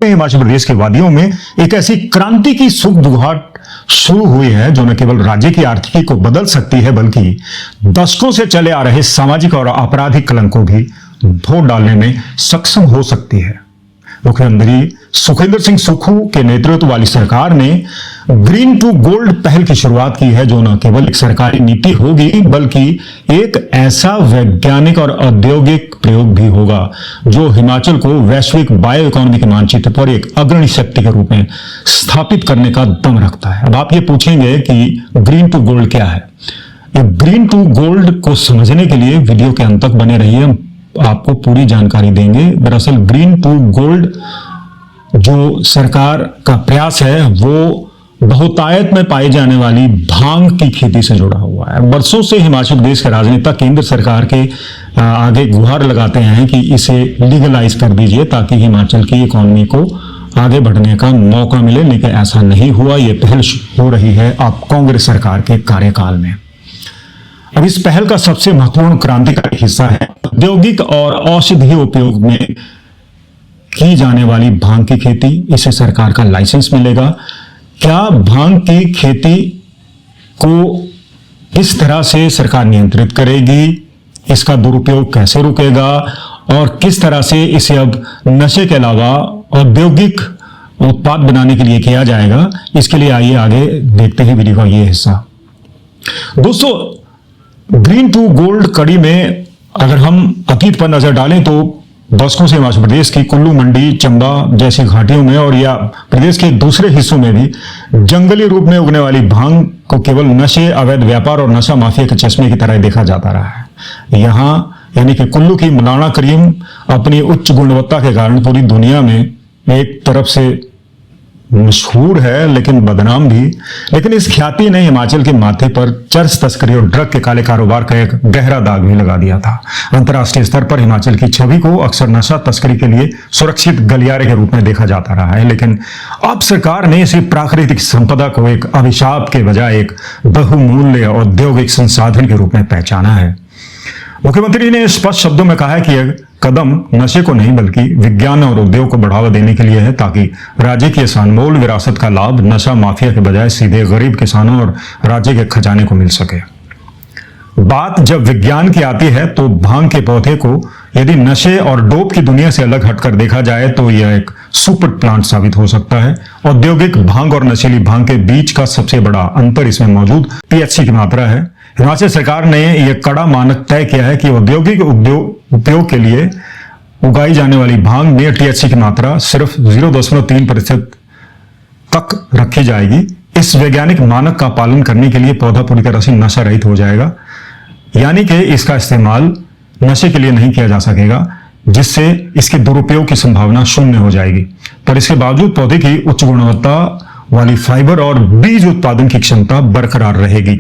हिमाचल प्रदेश की वादियों में एक ऐसी क्रांति की सुख दुघाट शुरू हुई है जो न केवल राज्य की आर्थिकी को बदल सकती है बल्कि दशकों से चले आ रहे सामाजिक और आपराधिक कलंक को भी धो डालने में सक्षम हो सकती है। मुख्यमंत्री सुखविंदर सिंह सुक्खू के नेतृत्व वाली सरकार ने ग्रीन टू गोल्ड पहल की शुरुआत की है जो न केवल एक सरकारी नीति होगी बल्कि एक ऐसा वैज्ञानिक और औद्योगिक प्रयोग भी होगा जो हिमाचल को वैश्विक बायो इकोनॉमी के मानचित्र पर एक अग्रणी शक्ति के रूप में स्थापित करने का दम रखता है। अब आप ये पूछेंगे कि ग्रीन टू गोल्ड क्या है। ये ग्रीन टू गोल्ड को समझने के लिए वीडियो के अंत तक बने रहिए, हम आपको पूरी जानकारी देंगे। दरअसल ग्रीन टू गोल्ड जो सरकार का प्रयास है वो बहुतायत में पाई जाने वाली भांग की खेती से जुड़ा हुआ है। वर्षों से हिमाचल प्रदेश के राजनेता केंद्र सरकार के आगे गुहार लगाते हैं कि इसे लीगलाइज कर दीजिए ताकि हिमाचल की इकोनॉमी को आगे बढ़ने का मौका मिले, लेकिन ऐसा नहीं हुआ। ये पहल हो रही है अब कांग्रेस सरकार के कार्यकाल में। अब इस पहल का सबसे महत्वपूर्ण क्रांतिकारी हिस्सा है औद्योगिक और औषधीय उपयोग में की जाने वाली भांग की खेती। इसे सरकार का लाइसेंस मिलेगा। क्या भांग की खेती को किस तरह से सरकार नियंत्रित करेगी, इसका दुरुपयोग कैसे रुकेगा और किस तरह से इसे अब नशे के अलावा औद्योगिक उत्पाद बनाने के लिए किया जाएगा, इसके लिए आइए आगे देखते हैं वीडियो का ये हिस्सा। दोस्तों, ग्रीन टू गोल्ड कड़ी में अगर हम अतीत पर नजर डालें तो दशकों से हिमाचल प्रदेश की कुल्लू, मंडी, चंबा जैसी घाटियों में और या प्रदेश के दूसरे हिस्सों में भी जंगली रूप में उगने वाली भांग को केवल नशे, अवैध व्यापार और नशा माफिया के चश्मे की तरह देखा जाता रहा है। यहाँ यानी कि कुल्लू की मौलाना करीम अपनी उच्च गुणवत्ता के कारण पूरी दुनिया में एक तरफ से मशहूर है लेकिन बदनाम भी। लेकिन इस ख्याति ने हिमाचल के माथे पर चरस तस्करी और ड्रग के काले कारोबार का एक गहरा दाग भी लगा दिया था। अंतर्राष्ट्रीय स्तर पर हिमाचल की छवि को अक्सर नशा तस्करी के लिए सुरक्षित गलियारे के रूप में देखा जाता रहा है, लेकिन अब सरकार ने इसे प्राकृतिक संपदा को एक अभिशाप के बजाय एक बहुमूल्य औद्योगिक संसाधन के रूप में पहचाना है। मुख्यमंत्री ने स्पष्ट शब्दों में कहा है कि यह कदम नशे को नहीं बल्कि विज्ञान और उद्योग को बढ़ावा देने के लिए है ताकि राज्य की इस अनमोल विरासत का लाभ नशा माफिया के बजाय सीधे गरीब किसानों और राज्य के खजाने को मिल सके। बात जब विज्ञान की आती है तो भांग के पौधे को यदि नशे और डोप की दुनिया से अलग हटकर देखा जाए तो यह एक सुपर प्लांट साबित हो सकता है। औद्योगिक भांग और नशीली भांग के बीच का सबसे बड़ा अंतर इसमें मौजूद THC की मात्रा है। हिमाचल सरकार ने यह कड़ा मानक तय किया है कि औद्योगिक उपयोग के लिए उगाई जाने वाली भांग में THC की मात्रा सिर्फ 0.3% तक रखी जाएगी। इस वैज्ञानिक मानक का पालन करने के लिए पौधा पूरी तरह से नशा रहित हो जाएगा, यानी कि इसका इस्तेमाल नशे के लिए नहीं किया जा सकेगा, जिससे इसके दुरुपयोग की संभावना शून्य हो जाएगी। पर इसके बावजूद पौधे की उच्च गुणवत्ता वाली फाइबर और बीज उत्पादन की क्षमता बरकरार रहेगी।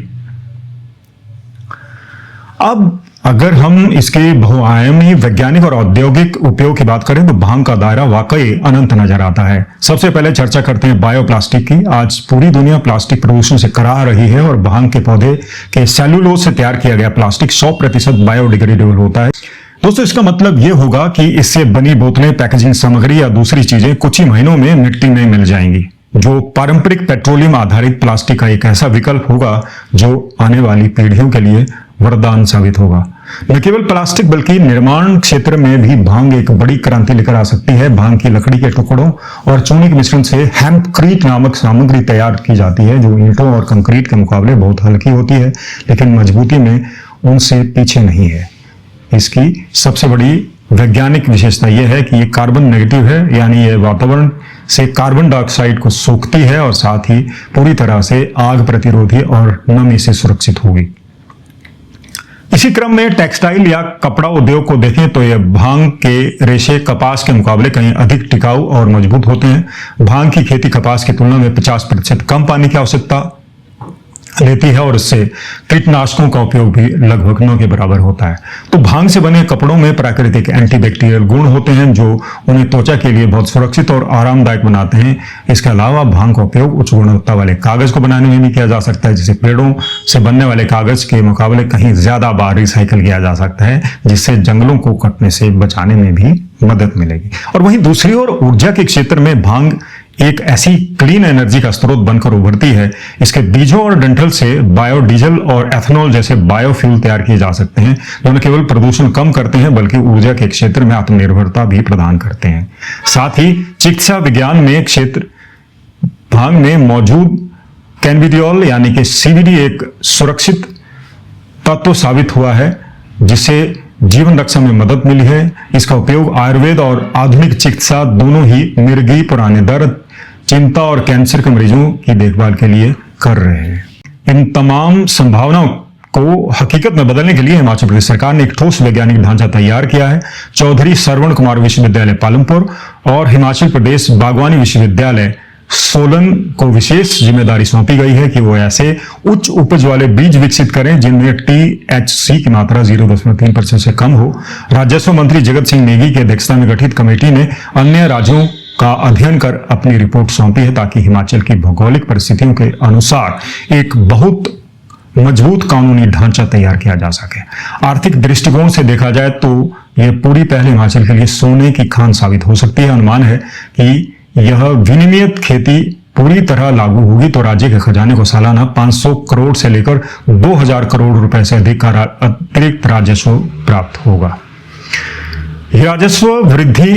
अब अगर हम इसके बहुआयामी वैज्ञानिक और औद्योगिक उपयोग की बात करें तो भांग का दायरा वाकई अनंत नजर आता है। सबसे पहले चर्चा करते हैं बायोप्लास्टिक की। आज पूरी दुनिया प्लास्टिक प्रदूषण से करा रही है और भांग के पौधे के सेल्यूलोज से तैयार किया गया प्लास्टिक 100% बायोडिग्रेडेबल होता है। दोस्तों, इसका मतलब यह होगा कि इससे बनी बोतलें, पैकेजिंग सामग्री या दूसरी चीजें कुछ ही महीनों में मिट्टी में मिल जाएंगी, जो पारंपरिक पेट्रोलियम आधारित प्लास्टिक का एक ऐसा विकल्प होगा जो आने वाली पीढ़ियों के लिए वरदान साबित होगा। न केवल प्लास्टिक बल्कि निर्माण क्षेत्र में भी भांग एक बड़ी क्रांति लेकर आ सकती है। भांग की लकड़ी के टुकड़ों और चूने के मिश्रण से हेम्पक्रीट नामक सामग्री तैयार की जाती है जो ईंटों और कंक्रीट के मुकाबले बहुत हल्की होती है लेकिन मजबूती में उनसे पीछे नहीं है। इसकी सबसे बड़ी वैज्ञानिक विशेषता यह है कि ये कार्बन नेगेटिव है, यानी ये वातावरण से कार्बन डाइऑक्साइड को सोखती है और साथ ही पूरी तरह से आग प्रतिरोधी और नमी से सुरक्षित होगी। इसी क्रम में टेक्सटाइल या कपड़ा उद्योग को देखें तो यह भांग के रेशे कपास के मुकाबले कहीं अधिक टिकाऊ और मजबूत होते हैं। भांग की खेती कपास की तुलना में 50% कम पानी की आवश्यकता लेती है और इससे कीटनाशकों का उपयोग भी लगभग न के बराबर होता है। तो भांग से बने कपड़ों में प्राकृतिक एंटीबैक्टीरियल गुण होते हैं जो उन्हें त्वचा के लिए बहुत सुरक्षित और आरामदायक बनाते हैं। इसके अलावा भांग का उपयोग उच्च गुणवत्ता वाले कागज को बनाने में भी किया जा सकता है, जिसे पेड़ों से बनने वाले कागज के मुकाबले कहीं ज्यादा बार रिसाइकिल किया जा सकता है, जिससे जंगलों को कटने से बचाने में भी मदद मिलेगी। और वहीं दूसरी ओर ऊर्जा के क्षेत्र में भांग एक ऐसी क्लीन एनर्जी का स्रोत बनकर उभरती है। इसके बीजों और डंठल से बायोडीजल और एथेनॉल जैसे बायोफ्यूल तैयार किए जा सकते हैं, जो न केवल प्रदूषण कम करते हैं बल्कि ऊर्जा के क्षेत्र में आत्मनिर्भरता भी प्रदान करते हैं। साथ ही चिकित्सा विज्ञान में क्षेत्र भांग में मौजूद कैनबिडियोल यानी कि सीबीडी एक सुरक्षित तत्व साबित हुआ है, जिससे जीवन रक्षा में मदद मिली है। इसका उपयोग आयुर्वेद और आधुनिक चिकित्सा दोनों ही मिर्गी, पुराने दर्द, चिंता और कैंसर के मरीजों की देखभाल के लिए कर रहे हैं। इन तमाम संभावनाओं को हकीकत में बदलने के लिए हिमाचल प्रदेश सरकार ने एक ठोस वैज्ञानिक ढांचा तैयार किया है। चौधरी श्रवण कुमार विश्वविद्यालय पालमपुर और हिमाचल प्रदेश बागवानी विश्वविद्यालय सोलन को विशेष जिम्मेदारी सौंपी गई है कि वो ऐसे उच्च उपज वाले बीज विकसित करें जिनमें THC की मात्रा 0.3% से कम हो। राजस्व मंत्री जगत सिंह नेगी की अध्यक्षता में गठित कमेटी ने अन्य राज्यों का अध्ययन कर अपनी रिपोर्ट सौंपी है, ताकि हिमाचल की भौगोलिक परिस्थितियों के अनुसार एक बहुत मजबूत कानूनी ढांचा तैयार किया जा सके। आर्थिक दृष्टिकोण से देखा जाए तो यह पूरी पहल हिमाचल के लिए सोने की खान साबित हो सकती है। अनुमान है कि यह विनियमित खेती पूरी तरह लागू होगी तो राज्य के खजाने को सालाना 500 करोड़ से लेकर 2000 करोड़ रुपए से अधिक का अतिरिक्त राजस्व प्राप्त होगा। यह राजस्व वृद्धि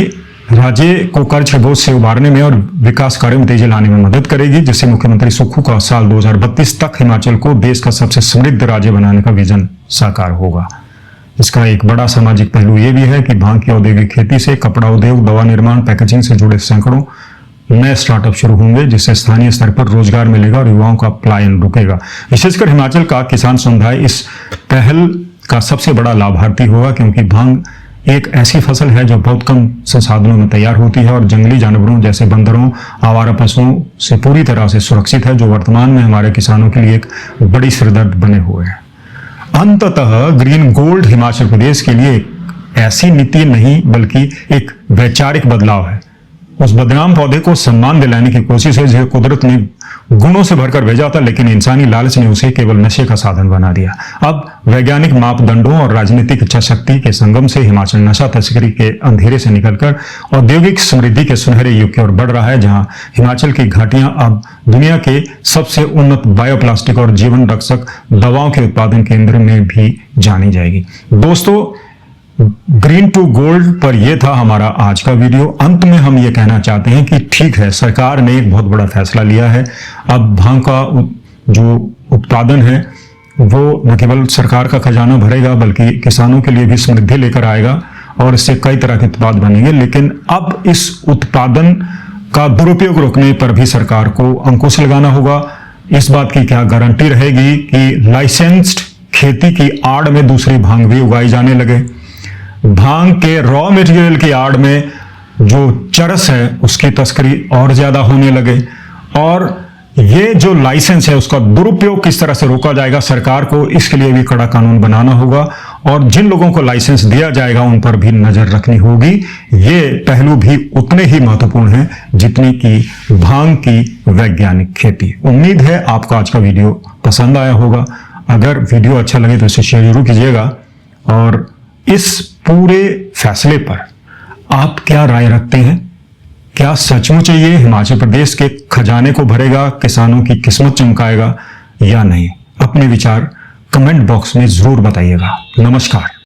राज्य को कर्ज के बोझ से उबारने में और विकास कार्यों में तेजी लाने में मदद करेगी, जिससे मुख्यमंत्री सुक्खू का साल 2032 तक हिमाचल को देश का सबसे समृद्ध राज्य बनाने का विजन साकार होगा। इसका एक बड़ा सामाजिक पहलू यह भी है कि भांग की औद्योगिक खेती से कपड़ा उद्योग, दवा निर्माण, पैकेजिंग से जुड़े सैकड़ों नए स्टार्टअप शुरू होंगे, जिससे स्थानीय स्तर पर रोजगार मिलेगा और युवाओं का पलायन रुकेगा। विशेषकर हिमाचल का किसान समुदाय इस पहल का सबसे बड़ा लाभार्थी होगा, क्योंकि भांग एक ऐसी फसल है जो बहुत कम संसाधनों में तैयार होती है और जंगली जानवरों जैसे बंदरों, आवारा पशुओं से पूरी तरह से सुरक्षित है, जो वर्तमान में हमारे किसानों के लिए एक बड़ी सिरदर्द बने हुए हैं। अंततः ग्रीन गोल्ड हिमाचल प्रदेश के लिए एक ऐसी नीति नहीं बल्कि एक वैचारिक बदलाव है। उस बदनाम पौधे को सम्मान दिलाने की कोशिश है जिसे कुदरत ने गुणों से भरकर भेजा था, लेकिन इंसानी लालच ने उसे केवल नशे का साधन बना दिया। अब वैज्ञानिक मापदंडों और राजनीतिक इच्छा शक्ति के संगम से हिमाचल नशा तस्करी के अंधेरे से निकलकर औद्योगिक समृद्धि के सुनहरे युग की ओर बढ़ रहा है, जहां हिमाचल की घाटियां अब दुनिया के सबसे उन्नत बायोप्लास्टिक और जीवन रक्षक दवाओं के उत्पादन केंद्र में भी जानी जाएगी। दोस्तों, ग्रीन टू गोल्ड पर यह था हमारा आज का वीडियो। अंत में हम ये कहना चाहते हैं कि ठीक है, सरकार ने एक बहुत बड़ा फैसला लिया है। अब भांग का जो उत्पादन है वो न केवल सरकार का खजाना भरेगा बल्कि किसानों के लिए भी समृद्धि लेकर आएगा और इससे कई तरह के उत्पाद बनेंगे। लेकिन अब इस उत्पादन का दुरुपयोग रोकने पर भी सरकार को अंकुश लगाना होगा। इस बात की क्या गारंटी रहेगी कि लाइसेंस्ड खेती की आड़ में दूसरी भांग भी उगाई जाने लगे? भांग के रॉ मटेरियल की आड़ में जो चरस है उसकी तस्करी और ज्यादा होने लगे, और ये जो लाइसेंस है उसका दुरुपयोग किस तरह से रोका जाएगा, सरकार को इसके लिए भी कड़ा कानून बनाना होगा और जिन लोगों को लाइसेंस दिया जाएगा उन पर भी नजर रखनी होगी। ये पहलू भी उतने ही महत्वपूर्ण हैं जितनी कि भांग की वैज्ञानिक खेती। उम्मीद है आपको आज का वीडियो पसंद आया होगा। अगर वीडियो अच्छा लगे तो इसे शेयर जरूर कीजिएगा, और इस पूरे फैसले पर आप क्या राय रखते हैं? क्या सचमुच ये हिमाचल प्रदेश के खजाने को भरेगा, किसानों की किस्मत चमकाएगा या नहीं? अपने विचार कमेंट बॉक्स में जरूर बताइएगा। नमस्कार।